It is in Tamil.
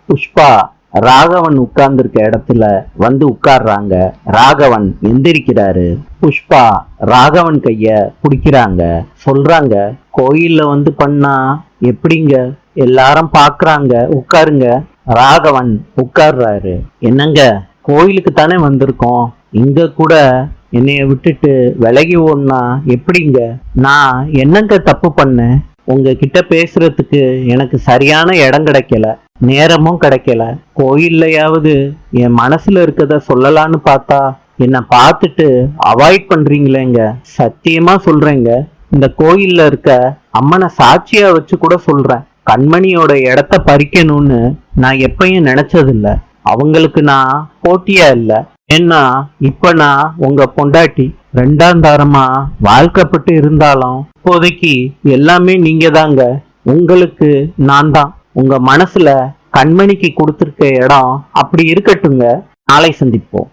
புஷ்பா ராகவன் உட்கார்ந்துருக்க இடத்துல வந்து உட்கார்றாங்க. ராகவன் எந்திரிக்கிறாரு. புஷ்பா ராகவன் கைய பிடிக்கிறாங்க. சொல்றாங்க, கோயில்ல வந்து பண்ணா எப்படிங்க, எல்லாரும் பாக்குறாங்க, உட்காருங்க. ராகவன் உட்கார்றாரு. என்னங்க, கோயிலுக்கு தானே வந்திருக்கோம், இங்க கூட என்னைய விட்டுட்டு விலகி ஓடனா எப்படிங்க? நான் என்னங்க தப்பு பண்ணேன்? உங்ககிட்ட பேசுறதுக்கு எனக்கு சரியான இடம் கிடைக்கல, நேரமும் கிடைக்கல. கோயில்லையாவது என் மனசுல இருக்கத சொல்லலான்னு பார்த்தா என்னை பார்த்துட்டு அவாய்ட் பண்றீங்களேங்க. சத்தியமா சொல்றேங்க, இந்த கோயில்ல இருக்க அம்மனை சாட்சியா வச்சு கூட சொல்றேன், கண்மணியோட இடத்த பறிக்கணும்னு நான் எப்பயும் நினைச்சதில்ல. அவங்களுக்கு நான் போட்டியா இல்ல. ஏன்னா இப்ப நான் உங்க பொண்டாட்டி. ரெண்டாம் தாரமா வாழ்க்கப்பட்டு இருந்தாலும் இப்போதைக்கு எல்லாமே நீங்க தாங்க. உங்களுக்கு நான் தான். உங்க மனசுல கண்மணிக்கு கொடுத்திருக்க இடம் அப்படி இருக்கட்டுங்க. நாளை சந்திப்போம்.